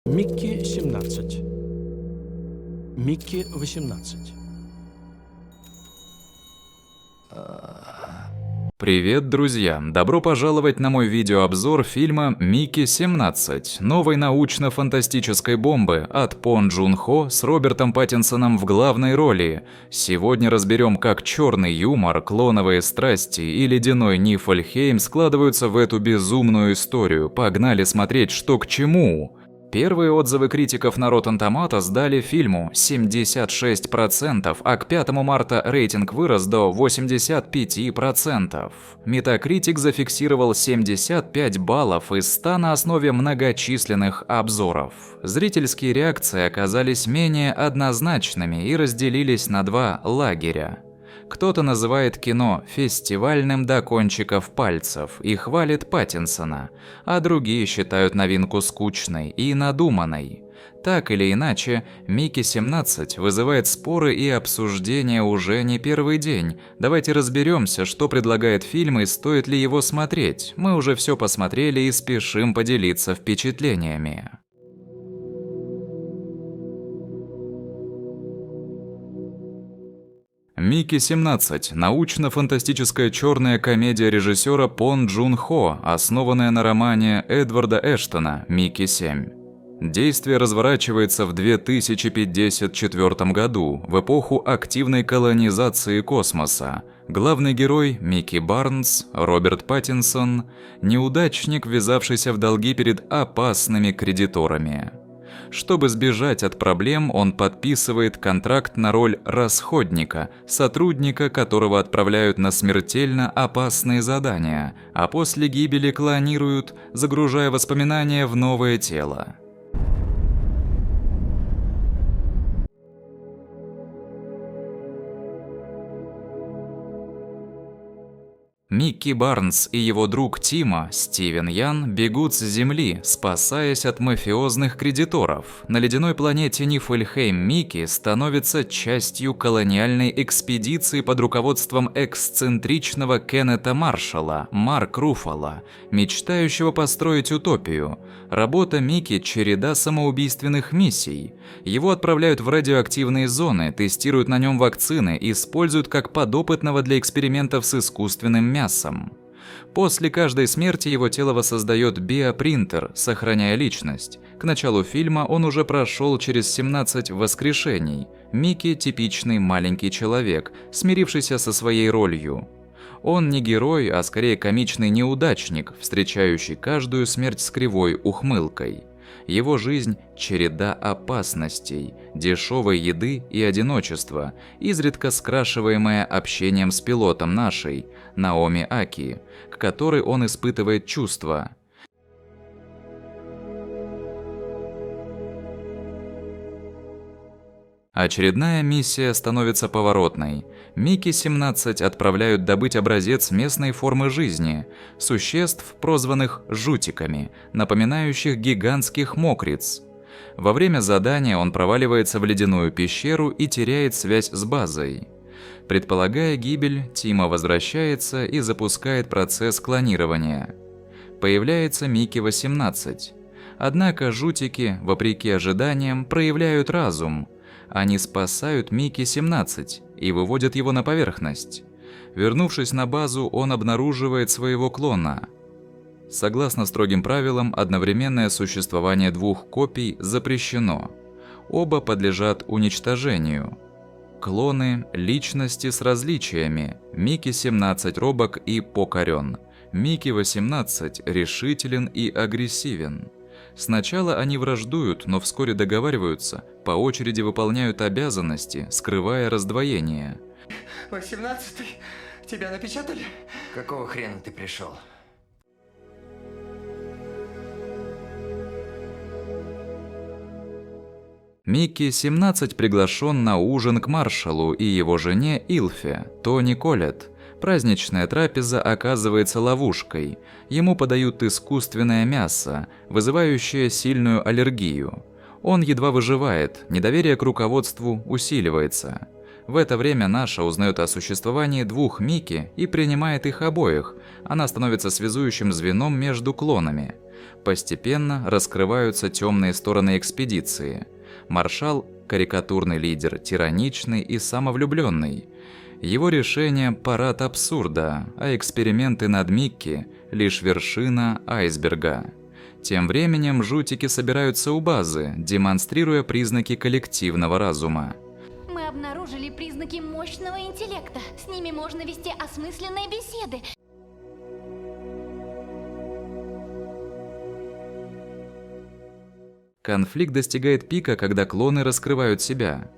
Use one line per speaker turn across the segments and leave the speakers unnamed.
Микки 17. Микки 18.
Привет, друзья! Добро пожаловать на мой видеообзор фильма «Микки 17», новой научно-фантастической бомбы от Пон Джун Хо с Робертом Паттинсоном в главной роли. Сегодня разберем, как черный юмор, клоновые страсти и ледяной Нифльхейм складываются в эту безумную историю. Погнали смотреть, что к чему! Первые отзывы критиков на Rotten Tomatoes дали фильму 76%, а к 5 марта рейтинг вырос до 85%. Metacritic зафиксировал 75 баллов из 100 на основе многочисленных обзоров. Зрительские реакции оказались менее однозначными и разделились на два лагеря. Кто-то называет кино фестивальным до кончиков пальцев и хвалит Паттинсона, а другие считают новинку скучной и надуманной. Так или иначе, «Микки 17» вызывает споры и обсуждения уже не первый день. Давайте разберемся, что предлагает фильм и стоит ли его смотреть. Мы уже все посмотрели и спешим поделиться впечатлениями. «Микки 17» – научно-фантастическая черная комедия режиссера Пон Джун Хо, основанная на романе Эдварда Эштона «Микки 7». Действие разворачивается в 2054 году, в эпоху активной колонизации космоса. Главный герой Микки Барнс, Роберт Паттинсон – неудачник, ввязавшийся в долги перед опасными кредиторами. Чтобы сбежать от проблем, он подписывает контракт на роль расходника, сотрудника, которого отправляют на смертельно опасные задания, а после гибели клонируют, загружая воспоминания в новое тело. Микки Барнс и его друг Тима, Стивен Ян, бегут с Земли, спасаясь от мафиозных кредиторов. На ледяной планете Нифльхейм Микки становится частью колониальной экспедиции под руководством эксцентричного Кеннета Маршалла, Марк Руффало, мечтающего построить утопию. Работа Микки – череда самоубийственных миссий. Его отправляют в радиоактивные зоны, тестируют на нем вакцины, используют как подопытного для экспериментов с искусственным мясом. После каждой смерти его тело воссоздает биопринтер, сохраняя личность. К началу фильма он уже прошел через 17 воскрешений. Микки – типичный маленький человек, смирившийся со своей ролью. Он не герой, а скорее комичный неудачник, встречающий каждую смерть с кривой ухмылкой. Его жизнь – череда опасностей, дешевой еды и одиночества, изредка скрашиваемая общением с пилотом нашей, Наоми Аки, к которой он испытывает чувства. Очередная миссия становится поворотной. Микки 17 отправляют добыть образец местной формы жизни, существ, прозванных жутиками, напоминающих гигантских мокриц. Во время задания он проваливается в ледяную пещеру и теряет связь с базой. Предполагая гибель, Тима возвращается и запускает процесс клонирования. Появляется Микки 18. Однако жутики, вопреки ожиданиям, проявляют разум. Они спасают Микки 17 и выводят его на поверхность. Вернувшись на базу, он обнаруживает своего клона. Согласно строгим правилам, одновременное существование двух копий запрещено. Оба подлежат уничтожению. Клоны – личности с различиями. Микки 17 робок и покорен. Микки 18 решителен и агрессивен. Сначала они враждуют, но вскоре договариваются, по очереди выполняют обязанности, скрывая раздвоение.
18-й? Тебя напечатали?
Какого хрена ты пришел?
Микки 17 приглашен на ужин к маршалу и его жене Илфе, Тони Коллетт. Праздничная трапеза оказывается ловушкой. Ему подают искусственное мясо, вызывающее сильную аллергию. Он едва выживает, недоверие к руководству усиливается. В это время Наша узнает о существовании двух Микки и принимает их обоих. Она становится связующим звеном между клонами. Постепенно раскрываются темные стороны экспедиции. Маршал – карикатурный лидер, тираничный и самовлюбленный. Его решение – парад абсурда, а эксперименты над Микки – лишь вершина айсберга. Тем временем жутики собираются у базы, демонстрируя признаки коллективного разума.
Мы обнаружили признаки мощного интеллекта. С ними можно вести осмысленные беседы.
Конфликт достигает пика, когда клоны раскрывают себя.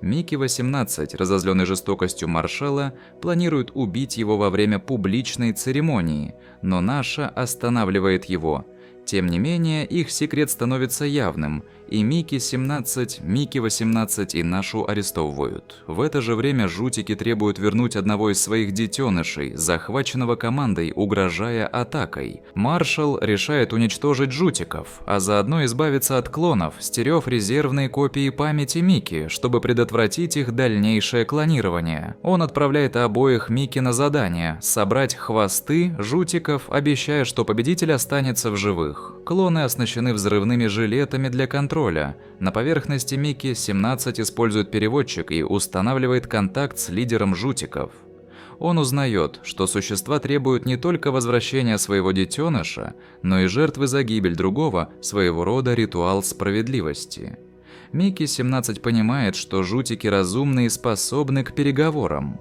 Микки-18, разозленный жестокостью маршала, планирует убить его во время публичной церемонии, но Наша останавливает его. Тем не менее, их секрет становится явным, и Микки-17, Микки-18 и Нашу арестовывают. В это же время жутики требуют вернуть одного из своих детенышей, захваченного командой, угрожая атакой. Маршал решает уничтожить жутиков, а заодно избавиться от клонов, стерев резервные копии памяти Микки, чтобы предотвратить их дальнейшее клонирование. Он отправляет обоих Микки на задание – собрать хвосты жутиков, обещая, что победитель останется в живых. Клоны оснащены взрывными жилетами для контроля. На поверхности Микки-17 использует переводчик и устанавливает контакт с лидером жутиков. Он узнает, что существа требуют не только возвращения своего детеныша, но и жертвы за гибель другого, своего рода ритуал справедливости. Микки-17 понимает, что жутики разумны и способны к переговорам.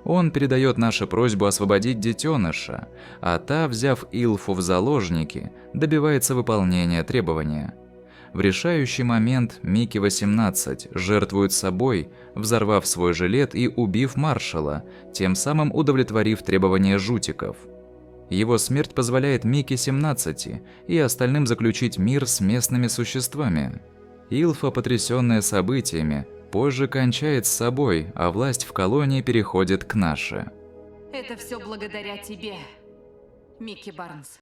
Он передает нашу просьбу освободить детеныша, а та, взяв Илфу в заложники, добивается выполнения требования. В решающий момент Микки-18 жертвует собой, взорвав свой жилет и убив маршала, тем самым удовлетворив требования жутиков. Его смерть позволяет Микки-17 и остальным заключить мир с местными существами. Илфа, потрясённая событиями, позже кончает с собой, а власть в колонии переходит к Наше.
Это все благодаря тебе, Микки Барнс.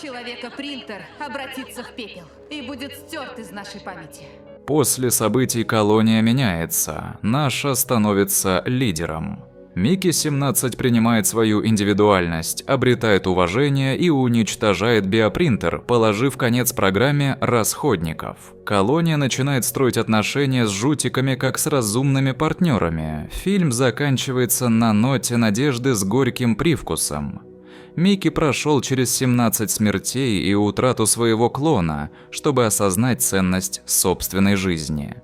Человека-принтер обратится в пепел и будет стерт из нашей памяти.
После событий колония меняется, Наша становится лидером. Микки-17 принимает свою индивидуальность, обретает уважение и уничтожает биопринтер, положив конец программе расходников. Колония начинает строить отношения с жутиками как с разумными партнерами. Фильм заканчивается на ноте надежды с горьким привкусом. Микки прошел через 17 смертей и утрату своего клона, чтобы осознать ценность собственной жизни.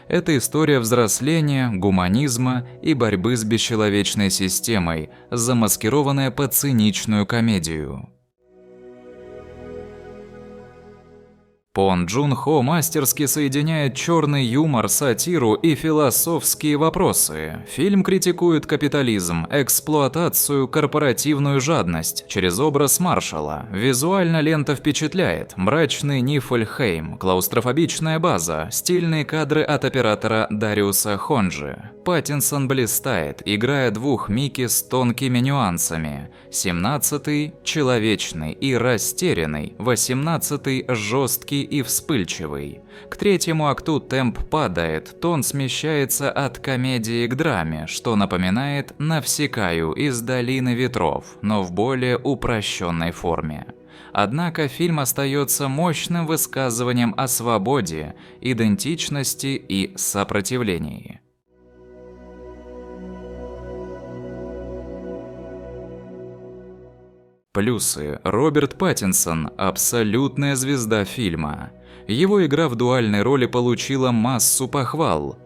Это история взросления, гуманизма и борьбы с бесчеловечной системой, замаскированная под циничную комедию. Пон Джун Хо мастерски соединяет черный юмор, сатиру и философские вопросы. Фильм критикует капитализм, эксплуатацию, корпоративную жадность через образ маршала. Визуально лента впечатляет. Мрачный Нифльхейм, клаустрофобичная база, стильные кадры от оператора Дариуса Хонджи. Паттинсон блистает, играя двух Микки с тонкими нюансами. 17-й – человечный и растерянный, 18-й – жесткий и вспыльчивый. К третьему акту темп падает, тон смещается от комедии к драме, что напоминает «Навсекаю» из «Долины ветров», но в более упрощенной форме. Однако фильм остается мощным высказыванием о свободе, идентичности и сопротивлении. Плюсы. Роберт Паттинсон – абсолютная звезда фильма. Его игра в дуальной роли получила массу похвал.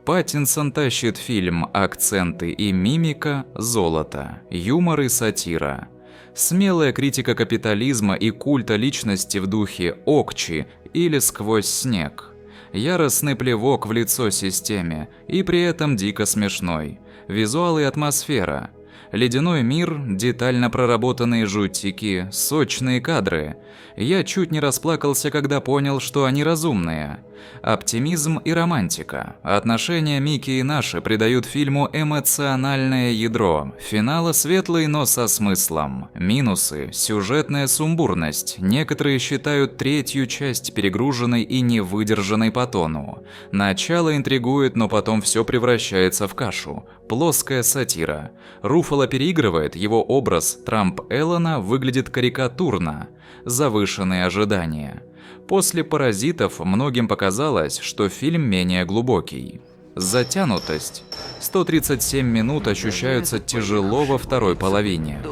Паттинсон тащит фильм, акценты и мимика – золото, юмор и сатира. Смелая критика капитализма и культа личности в духе «Окчи» или «Сквозь снег». Яростный плевок в лицо системе и при этом дико смешной. Визуал и атмосфера. Ледяной мир, детально проработанные жутики, сочные кадры. Я чуть не расплакался, когда понял, что они разумные. Оптимизм и романтика. Отношения Микки и Наши придают фильму эмоциональное ядро. Финала светлый, но со смыслом. Минусы – сюжетная сумбурность. Некоторые считают третью часть перегруженной и невыдержанной по тону. Начало интригует, но потом все превращается в кашу. Плоская сатира. Руффало переигрывает, его образ Трамп Эллона выглядит карикатурно. Завышенные ожидания. После «Паразитов» многим показалось, что фильм менее глубокий. Затянутость. 137 минут ощущаются тяжело во второй половине.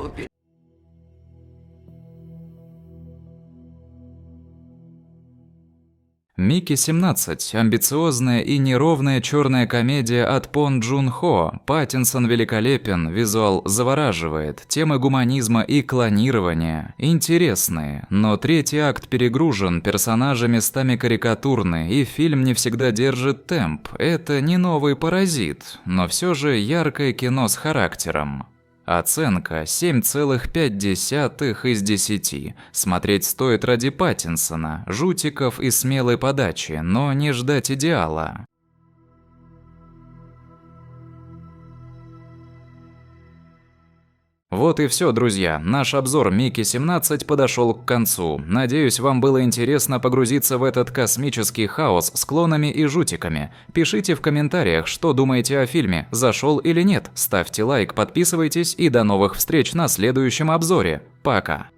Микки 17 – амбициозная и неровная черная комедия от Пон Джун Хо. Паттинсон великолепен, визуал завораживает, темы гуманизма и клонирования интересные, но третий акт перегружен, персонажи местами карикатурны, и фильм не всегда держит темп. Это не новый «Паразит», но все же яркое кино с характером. Оценка 7,5 из 10. Смотреть стоит ради Паттинсона, жутиков и смелой подачи, но не ждать идеала. Вот и все, друзья. Наш обзор Микки 17 подошел к концу. Надеюсь, вам было интересно погрузиться в этот космический хаос с клонами и жутиками. Пишите в комментариях, что думаете о фильме, зашел или нет. Ставьте лайк, подписывайтесь и до новых встреч на следующем обзоре. Пока.